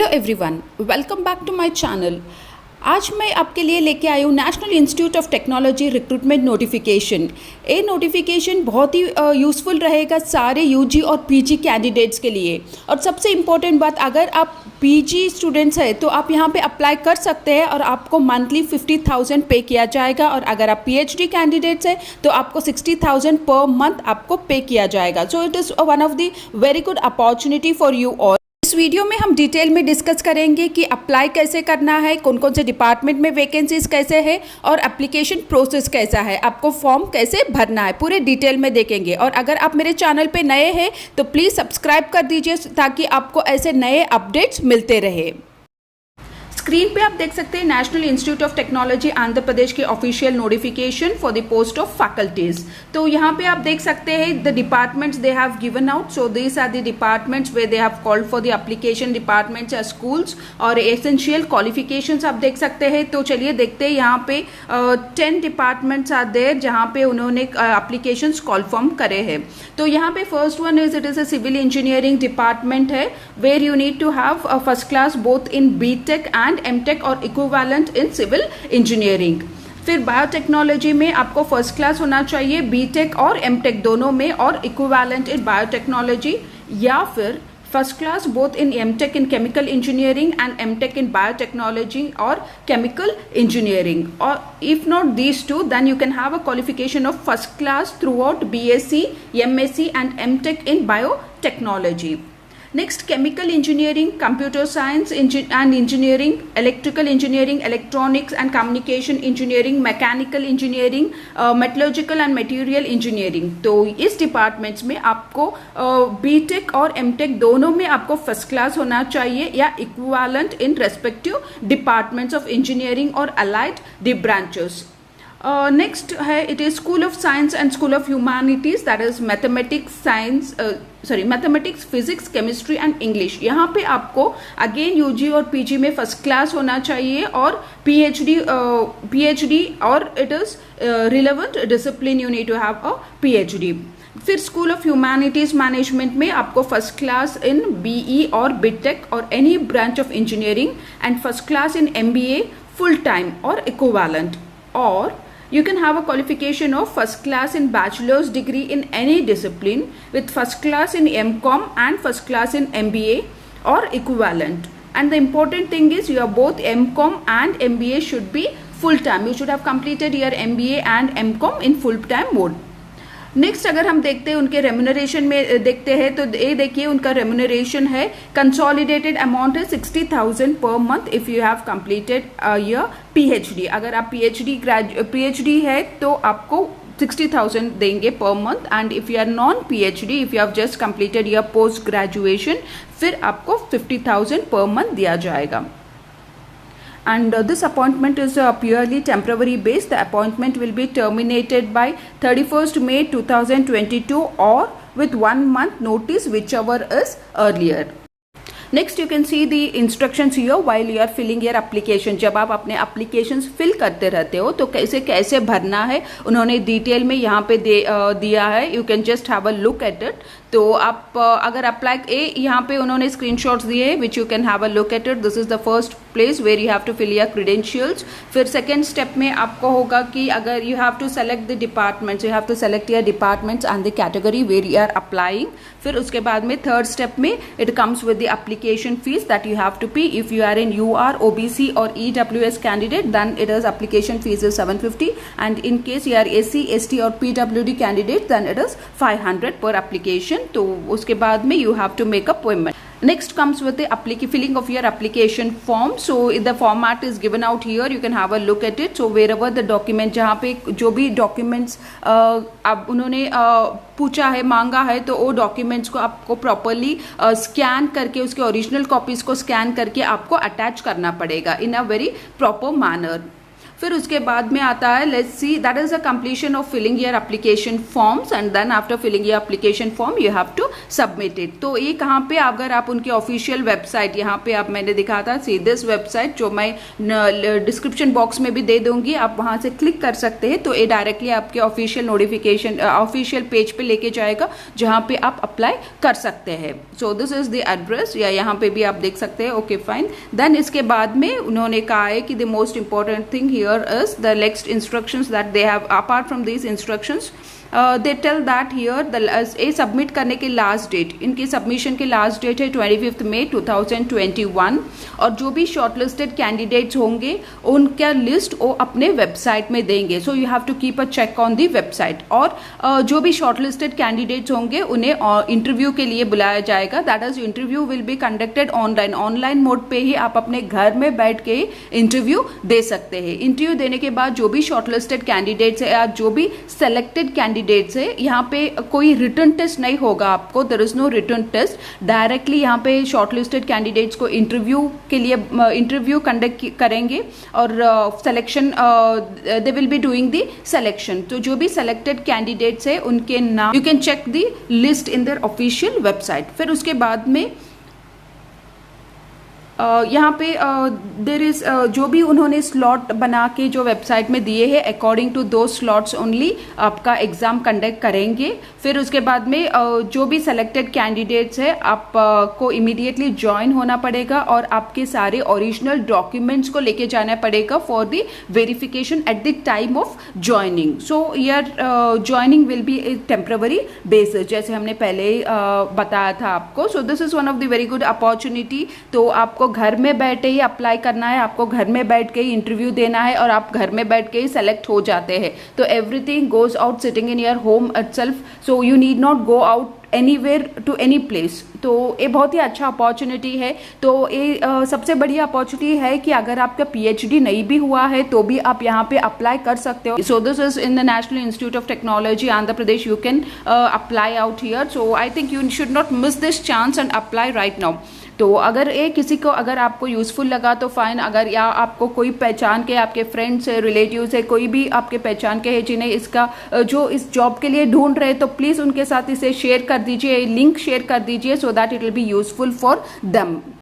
Hello everyone, welcome back to my channel. आज मैं आपके लिए लेके आई हूँ national institute of technology recruitment notification. ये नोटिफिकेशन बहुत ही यूज़फुल रहेगा सारे यूजी और पीजी कैंडिडेट्स के लिए। और सबसे इम्पोर्टेंट बात, अगर आप पीजी स्टूडेंट्स हैं तो आप यहाँ पे अप्लाई कर सकते हैं और आपको मंथली 50,000 पे किया जाएगा। और अगर आप पीएचडी कैंडिडेट्स हैं तो आपको 60,000 पर मंथ आपको पे किया जाएगा। So it is one of the very good opportunity for you all. इस वीडियो में हम डिटेल में डिस्कस करेंगे कि अप्लाई कैसे करना है, कौन कौन से डिपार्टमेंट में वैकेंसीज कैसे है और एप्लीकेशन प्रोसेस कैसा है, आपको फॉर्म कैसे भरना है, पूरे डिटेल में देखेंगे। और अगर आप मेरे चैनल पे नए हैं तो प्लीज़ सब्सक्राइब कर दीजिए ताकि आपको ऐसे नए अपडेट्स मिलते रहे। स्क्रीन पे आप देख सकते हैं national institute of technology Andhra Pradesh की official notification for the post of faculties. तो यहाँ पे आप देख सकते हैं the departments they have given out. So these are the departments way they have called for the application. Departments या स्कूल्स और एसेंशियल क्वालिफिकेशंस आप देख सकते हैं। तो चलिए देखते हैं, यहाँ पे 10 डिपार्टमेंट्स आर देयर जहाँ पे उन्होंने एप्लीकेशंस कॉल फॉर्म करे हैं। तो यहाँ पे first one is it is a civil engineering department है, where you need to have first class both in BTech and MTech और इक्विवेलेंट इन सिविल इंजीनियरिंग। फिर बायोटेक्नोलॉजी में आपको फर्स्ट क्लास होना चाहिए बीटेक और एमटेक दोनों में, और इक्विवेलेंट इन बायोटेक्नोलॉजी, या फिर first class both in MTech in chemical engineering and MTech in biotechnology और केमिकल इंजीनियरिंग। और if not these two then you can have a qualification of first class throughout BSc, MSc and MTech in biotechnology. Next, chemical engineering, computer science and engineering, electrical engineering, electronics and communication engineering, mechanical engineering, metallurgical and material engineering। तो इस departments में आपको BTech और MTech दोनों में आपको first class होना चाहिए या equivalent in respective departments of engineering और अलाइड द ब्रांचेस। नेक्स्ट है it is school of science and school of humanities, that is mathematics, physics, chemistry and English. यहाँ पे आपको अगेन यूजी और पीजी में फर्स्ट क्लास होना चाहिए और पीएचडी और it is relevant discipline you need to have a PhD. फिर स्कूल ऑफ ह्यूमैनिटीज मैनेजमेंट में आपको फर्स्ट क्लास इन बीई और बीटेक और any branch of engineering and first class in MBA full time और equivalent. और you can have a qualification of first class in bachelor's degree in any discipline with first class in MCOM and first class in MBA or equivalent. And the important thing is your both MCOM and MBA should be full time. You should have completed your MBA and MCOM in full time mode. Next अगर हम देखते हैं उनके remuneration में देखते हैं तो ये देखिए उनका रेम्यूनरेशन है, कंसोलिडेटेड अमाउंट है 60,000 per month if you have completed your PhD. अगर आप पीएचडी है तो आपको 60,000 देंगे per month, and if you are non PhD, if you have just completed your post graduation, फिर आपको 50,000 पर मंथ दिया जाएगा। And this appointment is purely temporary based. The appointment will be terminated by 31st May 2022 or with 1 month notice, whichever is earlier. Next you can see the instructions here while you are filling your application. जब आप अपने applications fill करते रहते हो तो कैसे भरना है उन्होंने डिटेल में यहाँ पे दिया है। You can just have a look at it. तो आप अगर अप्लाई यहाँ पे उन्होंने स्क्रीनशॉट्स दिए which you can have a look at it. This is the first place where you have to fill your credentials. फिर सेकेंड स्टेप में आपको होगा कि अगर you have to select the departments, you have to select your departments and the category where you are applying. फिर उसके बाद में थर्ड स्टेप में it comes with the application fees that you have to pay. If you are in UR, OBC और EWS candidate then it is application fees is 750, and in case you are SC, ST और PWD candidate then it is 500 per application. तो उसके बाद में you have to make a payment. Next comes with the filling of your application form. So the format is given out here. You can have a look at it. So wherever the document, जहाँ पे जो भी documents अब उन्होंने पूछा है, मांगा है, तो वो डॉक्यूमेंट्स को आपको प्रॉपरली स्कैन करके उसके ओरिजिनल कॉपीज को स्कैन करके आपको अटैच करना पड़ेगा in a very proper manner. फिर उसके बाद में आता है, let's see, that is the completion of filling your application forms and then after filling your application form you have to submit it. तो ये कहाँ पे, अगर आप उनकी ऑफिशियल वेबसाइट, यहाँ पे आप मैंने दिखा था सी दिस वेबसाइट, जो मैं डिस्क्रिप्शन बॉक्स में भी दे दूंगी, आप वहां से क्लिक कर सकते हैं। तो ये डायरेक्टली आपके ऑफिशियल नोटिफिकेशन ऑफिशियल पेज पे लेके जाएगा जहां पे आप अप्लाई कर सकते हैं। So this is the address, या यहाँ पे भी आप देख सकते हैं। Okay fine. देन इसके बाद में उन्होंने कहा है कि the most important thing here is the next instructions that they have apart from these instructions. They tell that here ये सबमिट करने की लास्ट डेट, इनकी सबमिशन की लास्ट डेट है 25 मई 2021। और जो भी शॉर्टलिस्टेड कैंडिडेट्स होंगे उनका लिस्ट वो अपने वेबसाइट में देंगे। So you have to keep a check on the website. और जो भी शॉर्टलिस्टेड कैंडिडेट्स होंगे उन्हें इंटरव्यू के लिए बुलाया जाएगा। That is interview will be conducted online, online mode पे ही आप अपने घर में बैठ के इंटरव्यू दे सकते हैं। इंटरव्यू देने के बाद जो भी शॉर्टलिस्टेड कैंडिडेट्स है या जो भी सेलेक्टेड कैंडिडेट्स है, यहाँ पे कोई रिटर्न टेस्ट नहीं होगा आपको, there is no return test. Directly यहाँ पे शॉर्टलिस्टेड कैंडिडेट्स को इंटरव्यू के लिए इंटरव्यू कंडक्ट करेंगे और selection they will be doing the selection. तो जो भी सिलेक्टेड कैंडिडेट्स है उनके नाम you can check the list in their official website. फिर उसके बाद में यहाँ पे देर इज जो भी उन्होंने स्लॉट बना के जो वेबसाइट में दिए हैं, अकॉर्डिंग टू दो स्लॉट्स ओनली आपका एग्जाम कंडक्ट करेंगे। फिर उसके बाद में जो भी सेलेक्टेड कैंडिडेट्स है आपको इमीडिएटली ज्वाइन होना पड़ेगा और आपके सारे ओरिजिनल डॉक्यूमेंट्स को लेके जाना पड़ेगा for the verification at the time of joining. So your joining will be A temporary basis, जैसे हमने पहले बताया था आपको। So this is one of the very good opportunity. तो आपको घर में बैठे ही अप्लाई करना है, आपको घर में बैठ के ही इंटरव्यू देना है और आप घर में बैठ के ही सेलेक्ट हो जाते हैं। तो everything goes out sitting in your home itself, so you need not go out anywhere to any place. तो ये बहुत ही अच्छा अपॉर्चुनिटी है। तो ये सबसे बढ़िया अपॉर्चुनिटी है कि अगर आपका PhD नहीं भी हुआ है तो भी आप यहाँ पे अप्लाई कर सकते हो। So this is in the national institute of technology Andhra Pradesh, you can apply out here. So I think you should not miss this chance and apply right now. तो अगर ये किसी को, अगर आपको यूजफुल लगा तो फाइन, अगर या आपको कोई पहचान के, आपके फ्रेंड्स है, रिलेटिव्स है, कोई भी आपके पहचान के है जिन्हें इसका जो इस जॉब के लिए ढूंढ रहे, तो प्लीज़ उनके साथ इसे शेयर कर दीजिए, लिंक शेयर कर दीजिए, so that it will be useful for them.